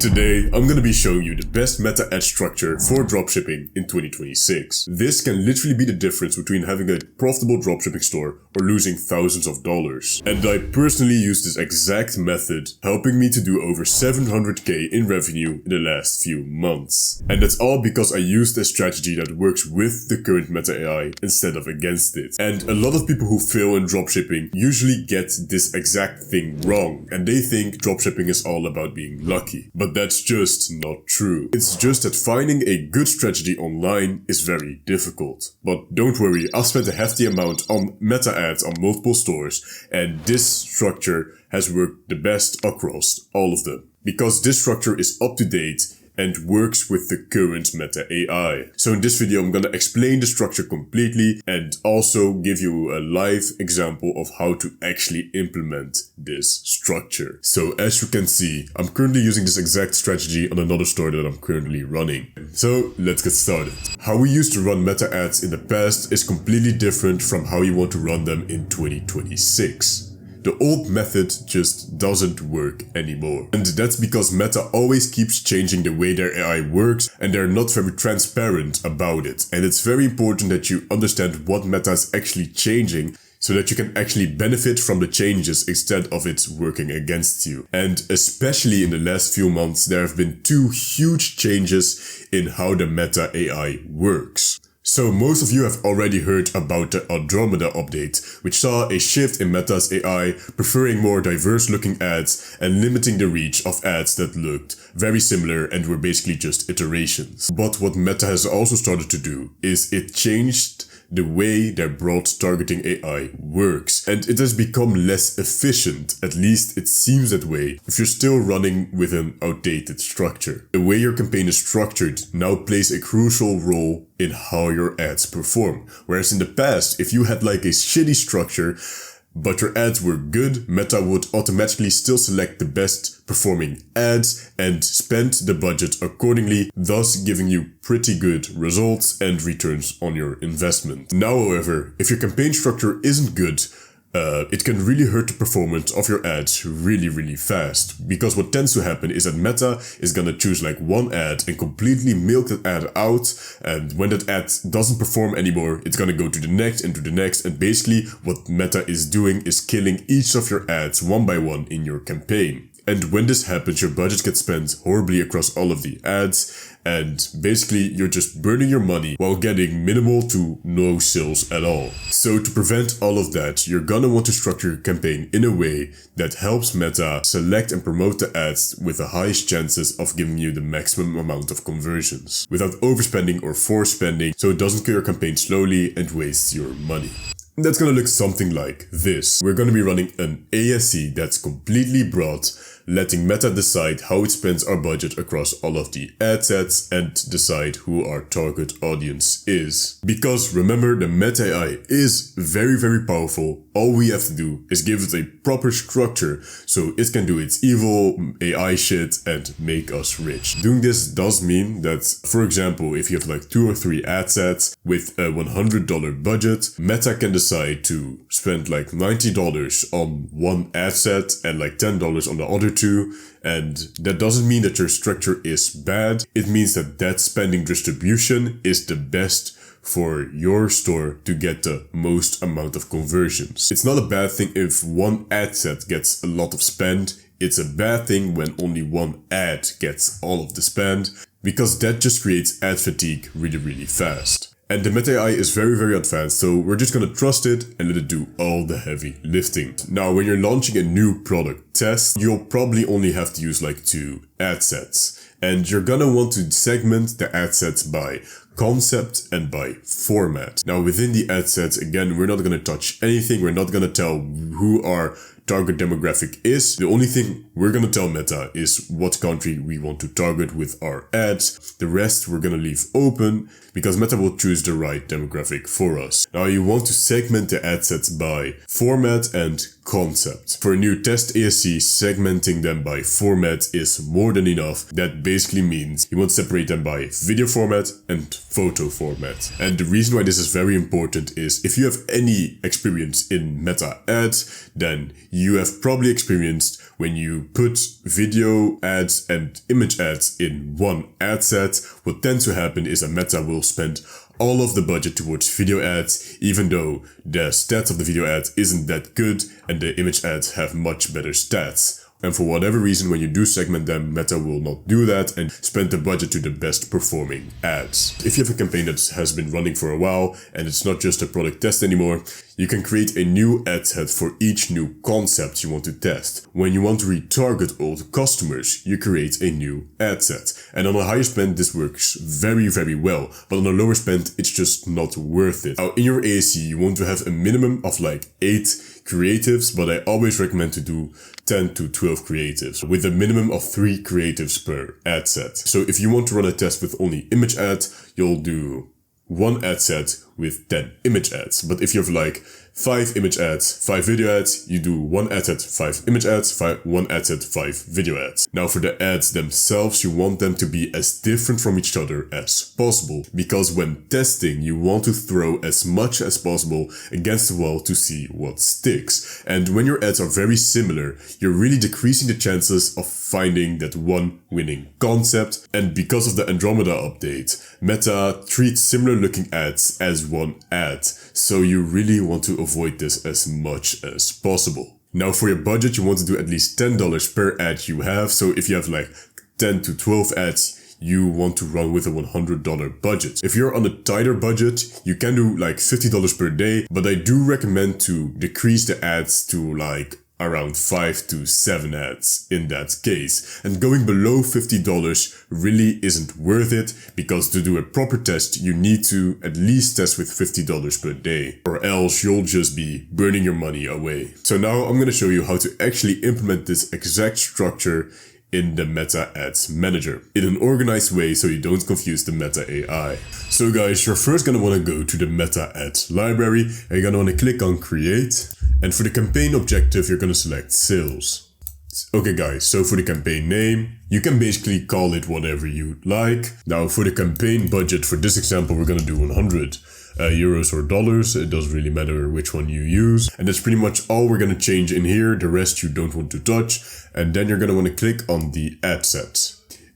Today, I'm gonna be showing you the best meta ad structure for dropshipping in 2026. This can literally be the difference between having a profitable dropshipping store or losing thousands of dollars. And I personally use this exact method, helping me to do over 700k in revenue in the last few months. And that's all because I used a strategy that works with the current meta AI instead of against it. And a lot of people who fail in dropshipping usually get this exact thing wrong, and they think dropshipping is all about being lucky. But that's just not true. It's just that finding a good strategy online is very difficult. But don't worry, I've spent a hefty amount on meta ads on multiple stores, and this structure has worked the best across all of them. Because this structure is up to date and works with the current meta AI. So in this video, I'm gonna explain the structure completely and also give you a live example of how to actually implement this structure. So as you can see, I'm currently using this exact strategy on another store that I'm currently running. So let's get started. How we used to run meta ads in the past is completely different from how you want to run them in 2026. The old method just doesn't work anymore. And that's because Meta always keeps changing the way their AI works, and they're not very transparent about it. And it's very important that you understand what Meta is actually changing so that you can actually benefit from the changes instead of it working against you. And especially in the last few months, there have been two huge changes in how the Meta AI works. So most of you have already heard about the Andromeda update, which saw a shift in Meta's AI, preferring more diverse looking ads and limiting the reach of ads that looked very similar and were basically just iterations. But what Meta has also started to do is it changed the way their broad targeting AI works, and it has become less efficient, at least it seems that way, if you're still running with an outdated structure. The way your campaign is structured now plays a crucial role in how your ads perform. Whereas in the past, if you had like a shitty structure, but your ads were good, Meta would automatically still select the best performing ads and spend the budget accordingly, thus giving you pretty good results and returns on your investment. Now, however, if your campaign structure isn't good, it can really hurt the performance of your ads really fast. Because what tends to happen is that Meta is gonna choose like one ad and completely milk that ad out, and when that ad doesn't perform anymore, it's gonna go to the next and to the next, and basically what Meta is doing is killing each of your ads one by one in your campaign. And when this happens, your budget gets spent horribly across all of the ads, and basically you're just burning your money while getting minimal to no sales at all. So to prevent all of that, you're gonna want to structure your campaign in a way that helps Meta select and promote the ads with the highest chances of giving you the maximum amount of conversions, without overspending or force spending, so it doesn't kill your campaign slowly and wastes your money. That's gonna look something like this. We're gonna be running an ASC that's completely broad, letting Meta decide how it spends our budget across all of the ad sets and decide who our target audience is. Because remember, the Meta AI is very powerful. All we have to do is give it a proper structure so it can do its evil AI shit and make us rich. Doing this does mean that, for example, if you have like 2 or 3 ad sets with a $100 budget, Meta can decide to spend like $90 on one ad set and like $10 on the other 2, and that doesn't mean that your structure is bad. It means that that spending distribution is the best for your store to get the most amount of conversions. It's not a bad thing if one ad set gets a lot of spend. It's a bad thing when only one ad gets all of the spend, because that just creates ad fatigue really fast. And the Meta AI is very advanced, so we're just gonna trust it and let it do all the heavy lifting. Now, when you're launching a new product test, you'll probably only have to use like 2 ad sets. And you're gonna want to segment the ad sets by concept and by format. Now, within the ad sets, again, we're not gonna touch anything. We're not gonna tell who our target demographic is. The only thing we're gonna tell Meta is what country we want to target with our ads. The rest we're gonna leave open because Meta will choose the right demographic for us. Now, you want to segment the ad sets by format and concept. For a new test ASC, segmenting them by format is more than enough. That basically means you want to separate them by video format and photo format. And the reason why this is very important is if you have any experience in meta ads, then you have probably experienced when you put video ads and image ads in one ad set, what tends to happen is a meta will spend all of the budget towards video ads, even though the stats of the video ad isn't that good and the image ads have much better stats. And for whatever reason, when you do segment them, Meta will not do that and spend the budget to the best performing ads. If you have a campaign that has been running for a while and it's not just a product test anymore, you can create a new ad set for each new concept you want to test. When you want to retarget old customers, you create a new ad set. And on a higher spend, this works very, very well. But on a lower spend, it's just not worth it. Now, in your ASC, you want to have a minimum of like 8 creatives, but I always recommend to do 10 to 12 creatives with a minimum of 3 creatives per ad set. So if you want to run a test with only image ads, you'll do 1 ad set with 10 image ads. But if you have like 5 image ads, 5 video ads, you do 1 ad set, 5 image ads, 1 ad set, 5 video ads. Now for the ads themselves, you want them to be as different from each other as possible, because when testing, you want to throw as much as possible against the wall to see what sticks. And when your ads are very similar, you're really decreasing the chances of finding that one winning concept. And because of the Andromeda update, Meta treats similar looking ads as one ad. So you really want to avoid this as much as possible. Now for your budget, you want to do at least $10 per ad you have. So if you have like 10 to 12 ads, you want to run with a $100 budget. If you're on a tighter budget, you can do like $50 per day, but I do recommend to decrease the ads to like around 5 to 7 ads in that case. And going below $50 really isn't worth it, because to do a proper test, you need to at least test with $50 per day, or else you'll just be burning your money away. So now I'm going to show you how to actually implement this exact structure in the Meta Ads Manager in an organized way so you don't confuse the Meta AI. So guys, you're first going to want to go to the Meta Ads library and you're going to want to click on Create. And for the campaign objective, you're going to select Sales. Okay guys, so for the campaign name, you can basically call it whatever you like. Now for the campaign budget, for this example, we're going to do 100 euros or dollars. It doesn't really matter which one you use. And that's pretty much all we're going to change in here. The rest you don't want to touch. And then you're going to want to click on the ad set.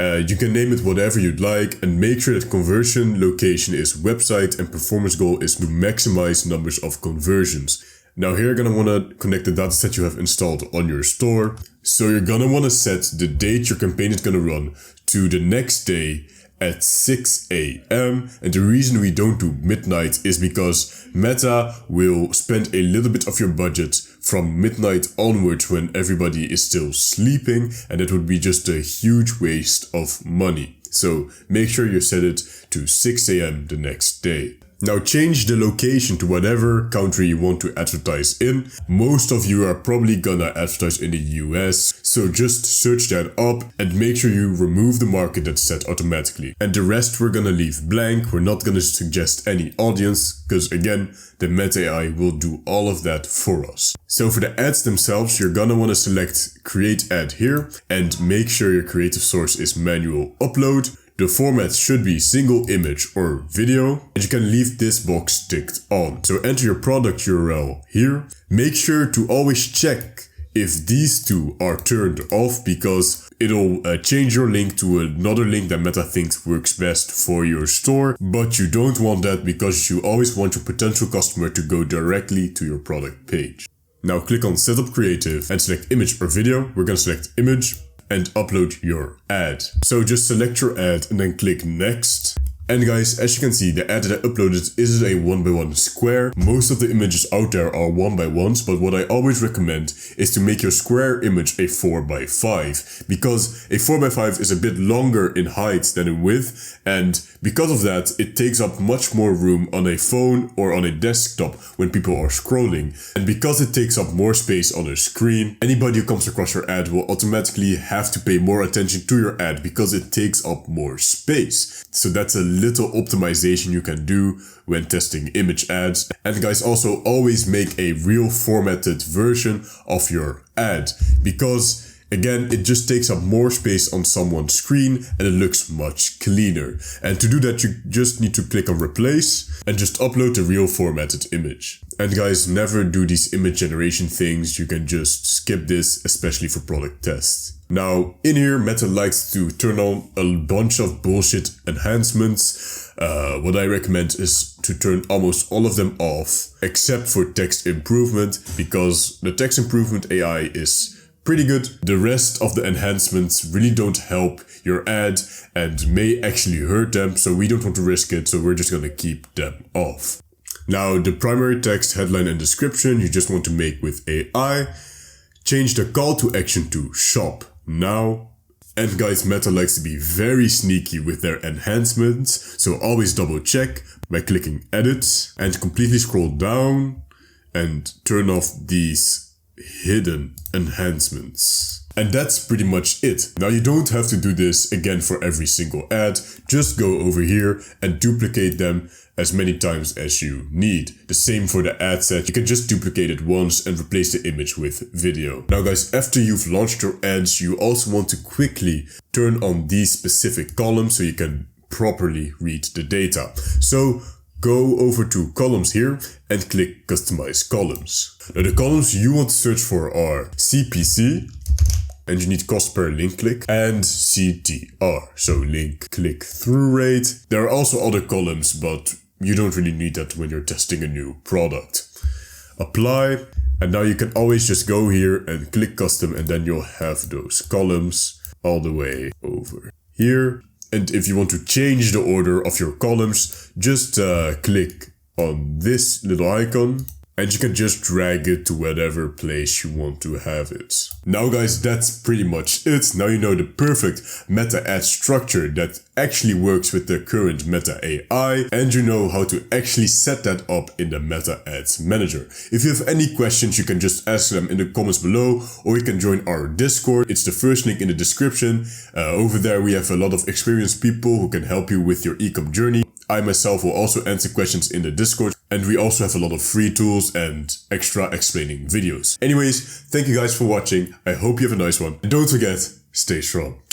You can name it whatever you'd like, and make sure that conversion location is website and performance goal is to maximize numbers of conversions. Now here you're going to want to connect the dataset you have installed on your store. So you're going to want to set the date your campaign is going to run to the next day at 6 a.m. And the reason we don't do midnight is because Meta will spend a little bit of your budget from midnight onwards when everybody is still sleeping, and it would be just a huge waste of money. So make sure you set it to 6 a.m. the next day. Now change the location to whatever country you want to advertise in. Most of you are probably gonna advertise in the US, so just search that up and make sure you remove the market that's set automatically. And the rest we're gonna leave blank. We're not gonna suggest any audience, because again, the Meta AI will do all of that for us. So for the ads themselves, you're gonna wanna select Create Ad here and make sure your creative source is manual upload. The format should be single image or video, and you can leave this box ticked on. So enter your product URL here. Make sure to always check if these two are turned off, because it'll change your link to another link that Meta thinks works best for your store. But you don't want that, because you always want your potential customer to go directly to your product page. Now click on Setup Creative and select image or video. We're going to select image and upload your ad. So just select your ad and then click next. And guys, as you can see, the ad that I uploaded is a 1x1 square. Most of the images out there are 1x1s, but what I always recommend is to make your square image a 4x5, because a 4x5 is a bit longer in height than in width, and because of that, it takes up much more room on a phone or on a desktop when people are scrolling. And because it takes up more space on a screen, anybody who comes across your ad will automatically have to pay more attention to your ad because it takes up more space. So that's a little optimization you can do when testing image ads. And guys, also always make a real formatted version of your ad, because again, it just takes up more space on someone's screen and it looks much cleaner. And to do that, you just need to click on replace and just upload the real formatted image. And guys, never do these image generation things. You can just skip this, especially for product tests. Now, in here, Meta likes to turn on a bunch of bullshit enhancements. What I recommend is to turn almost all of them off, except for text improvement, because the text improvement AI is pretty good. The rest of the enhancements really don't help your ad and may actually hurt them, so we don't want to risk it, so we're just gonna keep them off. Now, the primary text, headline and description, you just want to make with AI. Change the call to action to shop now. And guys, Meta likes to be very sneaky with their enhancements, so always double check by clicking edit and completely scroll down and turn off these hidden enhancements. And that's pretty much it. Now, you don't have to do this again for every single ad. Just go over here and duplicate them as many times as you need. The same for the ad set. You can just duplicate it once and replace the image with video. Now guys, after you've launched your ads, you also want to quickly turn on these specific columns so you can properly read the data. So go over to columns here and click customize columns. Now the columns you want to search for are CPC, and you need cost per link click, and CTR, so link click through rate. There are also other columns, but you don't really need that when you're testing a new product. Apply, and now you can always just go here and click custom, and then you'll have those columns all the way over here. And if you want to change the order of your columns, just click on this little icon and you can just drag it to whatever place you want to have it. Now guys, that's pretty much it. Now you know the perfect meta ad structure that actually works with the current Meta AI, and you know how to actually set that up in the Meta Ads Manager. If you have any questions, you can just ask them in the comments below, or you can join our Discord. It's the first link in the description. Over there we have a lot of experienced people who can help you with your e-com journey. I myself will also answer questions in the Discord, and we also have a lot of free tools and extra explaining videos. Anyways, thank you guys for watching. I hope you have a nice one. And don't forget, stay strong.